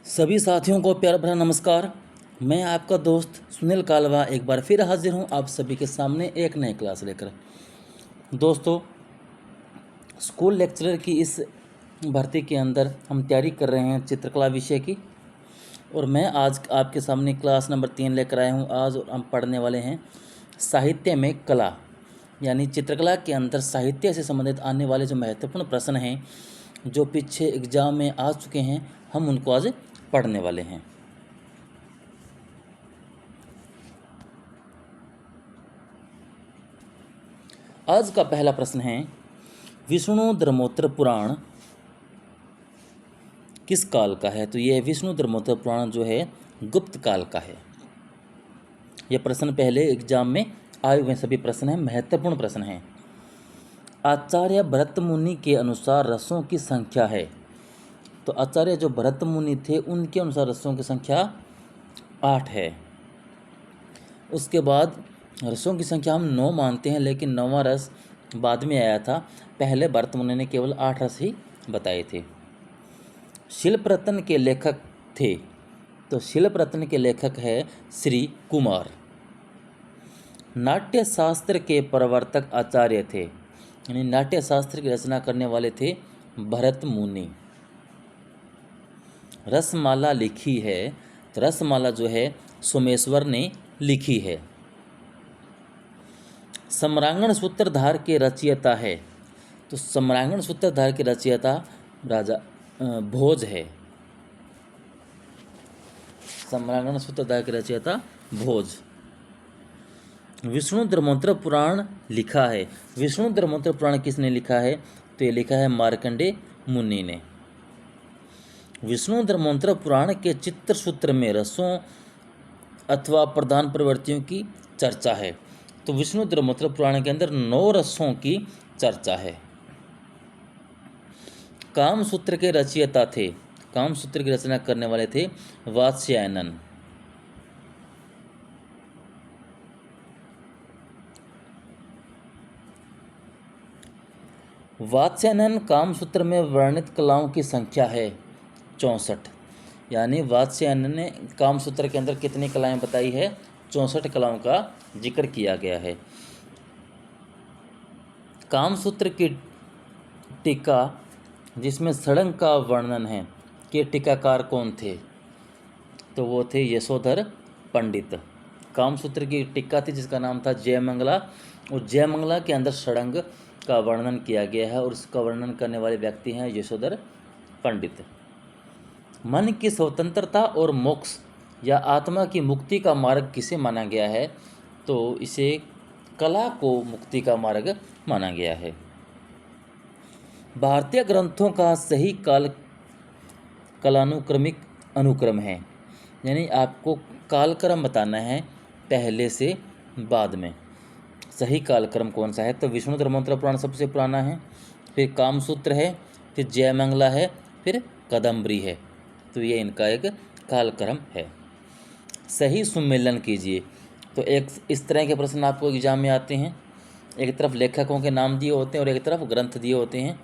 सभी साथियों को प्यार भरा नमस्कार। मैं आपका दोस्त सुनील कालवा एक बार फिर हाजिर हूं आप सभी के सामने एक नई क्लास लेकर। दोस्तों, स्कूल लेक्चरर की इस भर्ती के अंदर हम तैयारी कर रहे हैं चित्रकला विषय की, और मैं आज आपके सामने क्लास नंबर 3 लेकर आया हूं। आज हम पढ़ने वाले हैं साहित्य में कला, यानी चित्रकला के अंदर साहित्य से संबंधित आने वाले जो महत्वपूर्ण प्रश्न हैं, जो पीछे एग्जाम में आ चुके हैं, हम उनको आज पढ़ने वाले हैं। आज का पहला प्रश्न है, विष्णु धर्मोत्तर पुराण किस काल का है? तो यह विष्णु धर्मोत्तर पुराण जो है गुप्त काल का है। यह प्रश्न पहले एग्जाम में आए हुए सभी प्रश्न हैं, महत्वपूर्ण प्रश्न हैं। आचार्य भरत मुनि के अनुसार रसों की संख्या है। तो आचार्य जो भरत मुनि थे उनके अनुसार रसों की संख्या 8 है। उसके बाद रसों की संख्या हम 9 मानते हैं, लेकिन 9वां रस बाद में आया था। पहले भरत मुनि ने केवल 8 रस ही बताए थे। शिल्प रत्न के लेखक थे, तो शिल्प रत्न के लेखक है श्री कुमार। नाट्य शास्त्र के प्रवर्तक आचार्य थे, यानी नाट्य शास्त्र की रचना करने वाले थे भरत मुनि। रसमाला लिखी है, तो रसमाला जो है सोमेश्वर ने लिखी है। सम्रांगण सूत्रधार के रचयिता है, तो सम्रांगण सूत्रधार के रचयिता राजा भोज है। सम्रांगण सूत्रधार के रचयिता भोज। विष्णु धर्मोत्तर पुराण लिखा है। विष्णु धर्मोत्तर पुराण किसने लिखा है? तो ये लिखा है मार्कंडेय मुनि ने। विष्णु धर्मोत्तर पुराण के चित्र सूत्र में रसों अथवा प्रधान प्रवृत्तियों की चर्चा है। तो विष्णु धर्मोत्तर पुराण के अंदर 9 रसों की चर्चा है। कामसूत्र के रचयिता थे, कामसूत्र की रचना करने वाले थे वात्स्यायन। वात्स्यायन कामसूत्र में वर्णित कलाओं की संख्या है 64। यानी वात्स्यायन ने कामसूत्र के अंदर कितनी कलाएं बताई है? 64 कलाओं का जिक्र किया गया है। कामसूत्र की टीका जिसमें सड़ंग का वर्णन है, के टीकाकार कौन थे? तो वो थे यशोधर पंडित। कामसूत्र की टीका थी जिसका नाम था जयमंगला, और जयमंगला के अंदर सड़ंग का वर्णन किया गया है, और उसका वर्णन करने वाले व्यक्ति हैं यशोधर पंडित। मन की स्वतंत्रता और मोक्ष या आत्मा की मुक्ति का मार्ग किसे माना गया है? तो इसे कला को मुक्ति का मार्ग माना गया है। भारतीय ग्रंथों का सही काल कालानुक्रमिक अनुक्रम है, यानी आपको कालक्रम बताना है पहले से बाद में। सही कालक्रम कौन सा है? तो विष्णु धर्मोत्तर पुराण सबसे पुराना है, फिर कामसूत्र है, फिर जयमंगला है, फिर कदम्बरी है। तो ये इनका एक कालक्रम है। सही सुमेलन कीजिए। तो एक इस तरह के प्रश्न आपको एग्जाम में आते हैं। एक तरफ लेखकों के नाम दिए होते हैं और एक तरफ ग्रंथ दिए होते हैं,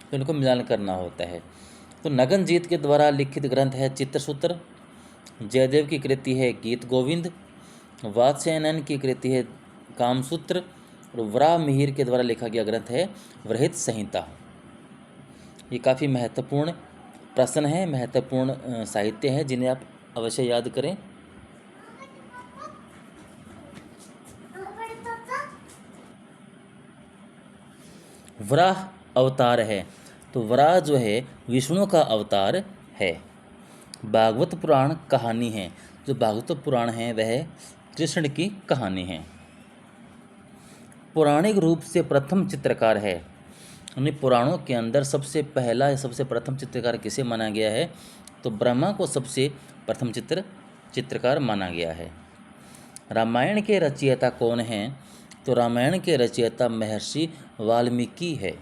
तो इनको मिलान करना होता है। तो नगनजीत के द्वारा लिखित ग्रंथ है चित्रसूत्र, जयदेव की कृति है गीत गोविंद, वात्स्यायन की कृति है कामसूत्र, और वराह मिहिर के द्वारा लिखा गया ग्रंथ है वृहत संहिता। ये काफ़ी महत्वपूर्ण प्रश्न है, महत्वपूर्ण साहित्य है, जिन्हें आप अवश्य याद करें। वराह अवतार है, तो वराह जो है विष्णु का अवतार है। भागवत पुराण कहानी है, जो भागवत पुराण है वह कृष्ण की कहानी है। पौराणिक रूप से प्रथम चित्रकार है, यानी पुराणों के अंदर सबसे पहला या सबसे प्रथम चित्रकार किसे माना गया है? तो ब्रह्मा को सबसे प्रथम चित्रकार माना गया है। रामायण के रचयिता कौन हैं? तो रामायण के रचयिता महर्षि वाल्मीकि है।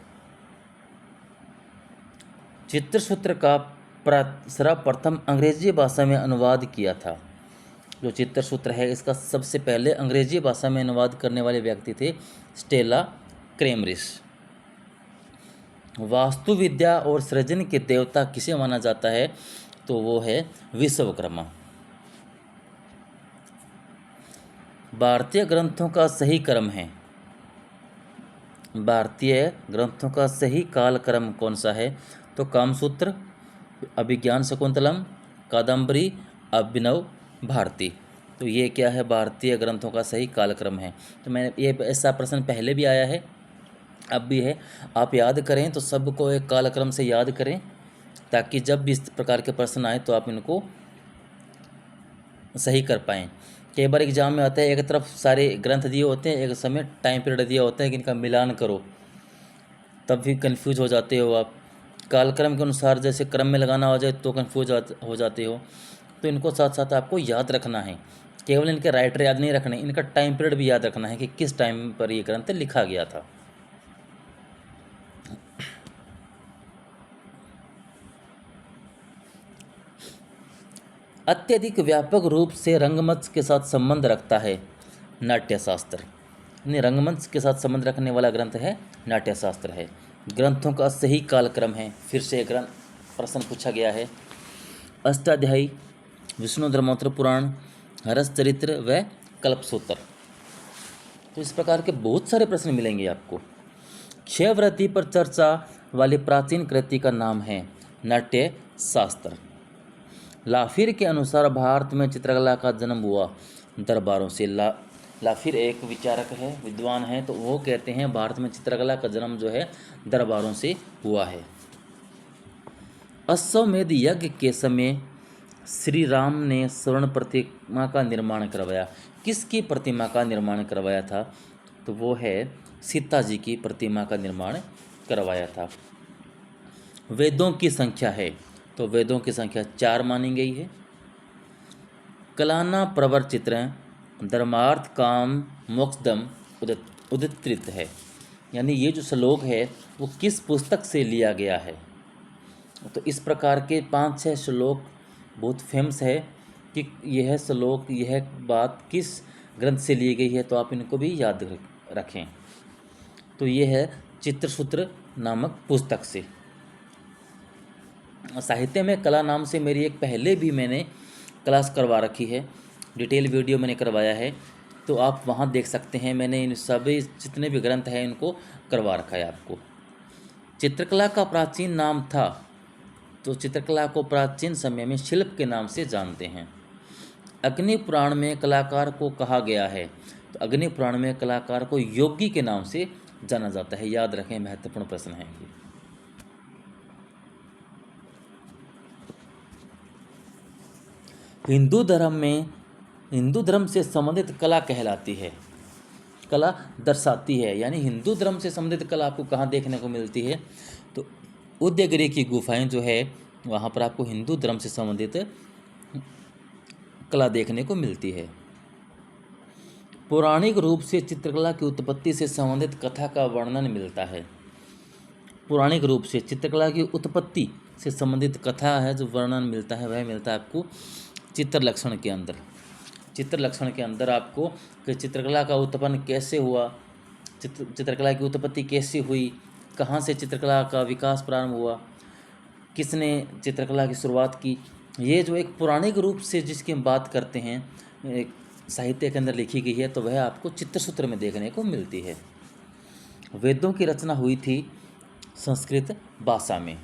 चित्रसूत्र का सर्वप्रथम अंग्रेजी भाषा में अनुवाद किया था। जो चित्रसूत्र है इसका सबसे पहले अंग्रेजी भाषा में अनुवाद करने वाले व्यक्ति थे स्टेला क्रेमरिस। वास्तुविद्या और सृजन के देवता किसे माना जाता है? तो वो है विश्वकर्मा। भारतीय ग्रंथों का सही क्रम है, भारतीय ग्रंथों का सही काल क्रम कौन सा है? तो कामसूत्र, अभिज्ञान शकुंतलम, कादम्बरी, अभिनव भारती। तो ये क्या है? भारतीय ग्रंथों का सही कालक्रम है। तो मैंने ये ऐसा प्रश्न पहले भी आया है, अब भी है। आप याद करें तो सबको एक कालक्रम से याद करें, ताकि जब भी इस प्रकार के प्रश्न आए तो आप इनको सही कर पाएँ। कई बार एग्जाम में आता है, एक तरफ सारे ग्रंथ दिए होते हैं, एक समय टाइम पीरियड दिया होता है कि इनका मिलान करो, तब भी कन्फ्यूज हो जाते हो आप। कालक्रम के अनुसार जैसे क्रम में लगाना हो जाए तो कन्फ्यूज हो जाते हो। तो इनको साथ साथ आपको याद रखना है, केवल इनके राइटर याद नहीं रखने, इनका टाइम पीरियड भी याद रखना है कि किस टाइम पर ये ग्रंथ लिखा गया था। अत्यधिक व्यापक रूप से रंगमंच के साथ संबंध रखता है नाट्यशास्त्र। यानी रंगमंच के साथ संबंध रखने वाला ग्रंथ है नाट्यशास्त्र है। ग्रंथों का सही कालक्रम है, फिर से ग्रंथ प्रश्न पूछा गया है। अष्टाध्यायी, विष्णु धर्मोत्तर पुराण, हरसचरित्र व कल्पसूत्र। तो इस प्रकार के बहुत सारे प्रश्न मिलेंगे आपको। क्षयव्रती पर चर्चा वाली प्राचीन कृति का नाम है नाट्य शास्त्र। लाफिर के अनुसार भारत में चित्रकला का जन्म हुआ दरबारों से। लाफिर एक विचारक है, विद्वान है, तो वो कहते हैं भारत में चित्रकला का जन्म जो है दरबारों से हुआ है। अश्वमेध यज्ञ के समय श्री राम ने स्वर्ण प्रतिमा का निर्माण करवाया। किसकी प्रतिमा का निर्माण करवाया था? तो वो है सीता जी की प्रतिमा का निर्माण करवाया था। वेदों की संख्या है, तो वेदों की संख्या 4 मानी गई है। कलाना प्रवर चित्र धर्मार्थ काम मोक्षदम उदित है। यानी ये जो श्लोक है वो किस पुस्तक से लिया गया है? तो इस प्रकार के 5-6 श्लोक बहुत फेमस है कि यह श्लोक, यह बात किस ग्रंथ से ली गई है, तो आप इनको भी याद रखें। तो ये है चित्रसूत्र नामक पुस्तक से। साहित्य में कला नाम से मेरी एक पहले भी मैंने क्लास करवा रखी है, डिटेल वीडियो मैंने करवाया है, तो आप वहाँ देख सकते हैं। मैंने इन सभी जितने भी ग्रंथ हैं इनको करवा रखा है आपको। चित्रकला का प्राचीन नाम था, तो चित्रकला को प्राचीन समय में शिल्प के नाम से जानते हैं। अग्नि पुराण में कलाकार को कहा गया है, तो अग्नि पुराण में कलाकार को योगी के नाम से जाना जाता है। याद रखें, महत्वपूर्ण प्रश्न है ये। हिंदू धर्म से संबंधित कला कहलाती है, कला दर्शाती है। यानी हिंदू धर्म से संबंधित कला आपको कहाँ देखने को मिलती है? तो उदयगिरि की गुफाएं जो है वहाँ पर आपको हिंदू धर्म से संबंधित कला देखने को मिलती है। पौराणिक रूप से चित्रकला की उत्पत्ति से संबंधित कथा का वर्णन मिलता है। पौराणिक रूप से चित्रकला की उत्पत्ति से संबंधित कथा है जो वर्णन मिलता है, वह मिलता है आपको चित्रलक्षण के अंदर। चित्रलक्षण के अंदर आपको कि चित्रकला का उत्पन्न कैसे हुआ, चित्रकला की उत्पत्ति कैसे हुई, कहाँ से चित्रकला का विकास प्रारंभ हुआ, किसने चित्रकला की शुरुआत की, ये जो एक पौराणिक रूप से जिसकी हम बात करते हैं एक साहित्य के अंदर लिखी गई है, तो वह आपको चित्रसूत्र में देखने को मिलती है। वेदों की रचना हुई थी संस्कृत भाषा में।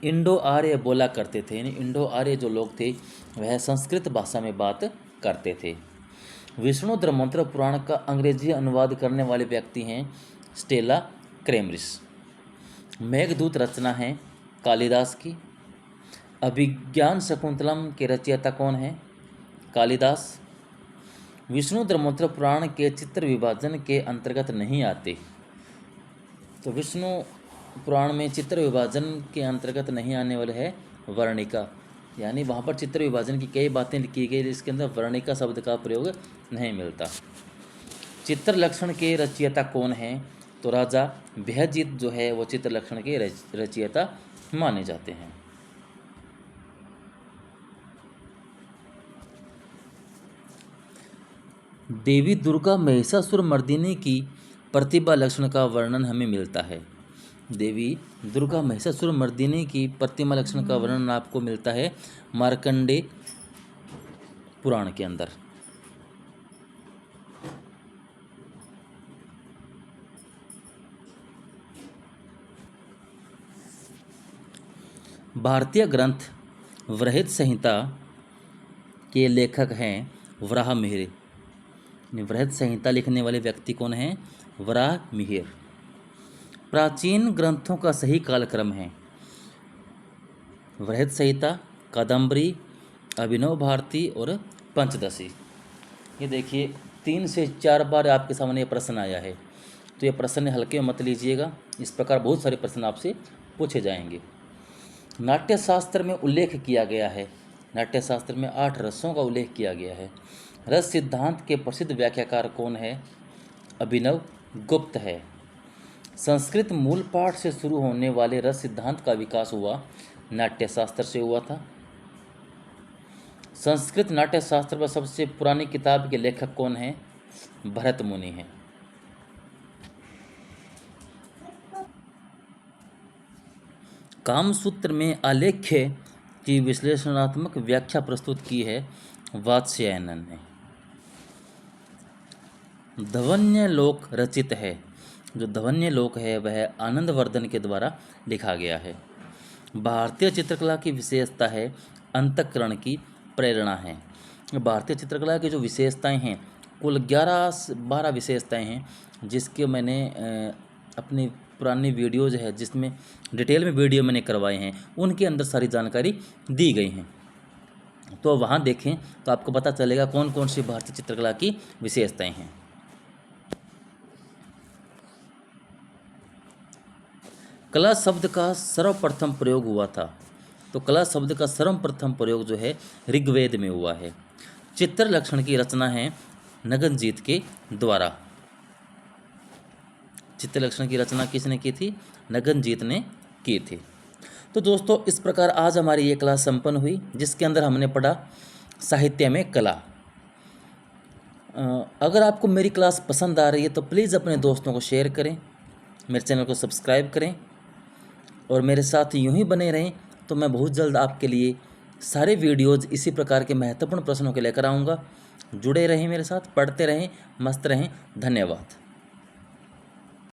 इंडो आर्य बोला करते थे, यानी इंडो आर्य जो लोग थे वह संस्कृत भाषा में बात करते थे। विष्णु धर्मोत्तर पुराण का अंग्रेजी अनुवाद करने वाले व्यक्ति हैं स्टेला क्रेमरिस। मेघदूत रचना है कालिदास की। अभिज्ञान शकुंतलम के रचयिता कौन है? कालिदास। विष्णु धर्मोत्तर पुराण के चित्र विभाजन के अंतर्गत नहीं आते, तो विष्णु पुराण में चित्र विभाजन के अंतर्गत नहीं आने वाले है वर्णिका। यानी वहाँ पर चित्र विभाजन की कई बातें लिखी गई, इसके अंदर वर्णिका शब्द का प्रयोग नहीं मिलता। चित्रलक्षण के रचयिता कौन है? तो राजा भयजित जो है वो चित्रलक्षण के रचयिता माने जाते हैं। देवी दुर्गा महिषासुर मर्दिनी की प्रतिभा लक्षण का वर्णन हमें मिलता है। देवी दुर्गा महिषासुर मर्दिनी की प्रतिमा लक्षण का वर्णन आपको मिलता है मार्कंडेय पुराण के अंदर। भारतीय ग्रंथ वृहद संहिता के लेखक हैं वराहमिहिर। वृहद संहिता लिखने वाले व्यक्ति कौन हैं? वराहमिहिर। प्राचीन ग्रंथों का सही कालक्रम है वृहद संहिता, कादम्बरी, अभिनव भारती और पंचदशी। ये देखिए 3 से 4 बार आपके सामने ये प्रश्न आया है, तो ये प्रश्न हल्के में मत लीजिएगा। इस प्रकार बहुत सारे प्रश्न आपसे पूछे जाएंगे। नाट्यशास्त्र में उल्लेख किया गया है, नाट्यशास्त्र में 8 रसों का उल्लेख किया गया है। रस सिद्धांत के प्रसिद्ध व्याख्याकार कौन है? अभिनव गुप्त है। संस्कृत मूल पाठ से शुरू होने वाले रस सिद्धांत का विकास हुआ नाट्यशास्त्र से हुआ था। संस्कृत नाट्यशास्त्र पर सबसे पुरानी किताब के लेखक कौन हैं? भरत मुनि हैं। कामसूत्र में आलेख्य की विश्लेषणात्मक व्याख्या प्रस्तुत की है वात्स्यायन ने। ध्वन्यालोक रचित है, जो ध्वन्यालोक है वह आनंदवर्धन के द्वारा लिखा गया है। भारतीय चित्रकला की विशेषता है अंतःकरण की प्रेरणा है। भारतीय चित्रकला की जो विशेषताएं हैं कुल 11-12 विशेषताएं हैं, जिसके मैंने अपनी पुरानी वीडियोज है जिसमें डिटेल में वीडियो मैंने करवाए हैं, उनके अंदर सारी जानकारी दी गई हैं। तो वहाँ देखें तो आपको पता चलेगा कौन कौन सी भारतीय चित्रकला की विशेषताएं हैं। कला शब्द का सर्वप्रथम प्रयोग हुआ था, तो कला शब्द का सर्वप्रथम प्रयोग जो है ऋग्वेद में हुआ है। चित्र लक्षण की रचना है नगनजीत के द्वारा। चित्र लक्षण की रचना किसने की थी? नगनजीत ने की थी। तो दोस्तों इस प्रकार आज हमारी ये क्लास संपन्न हुई, जिसके अंदर हमने पढ़ा साहित्य में कला। अगर आपको मेरी क्लास पसंद आ रही है तो प्लीज़ अपने दोस्तों को शेयर करें, मेरे चैनल को सब्सक्राइब करें और मेरे साथ यूं ही बने रहें। तो मैं बहुत जल्द आपके लिए सारे वीडियोज़ इसी प्रकार के महत्वपूर्ण प्रश्नों के लेकर आऊँगा। जुड़े रहें मेरे साथ, पढ़ते रहें, मस्त रहें। धन्यवाद।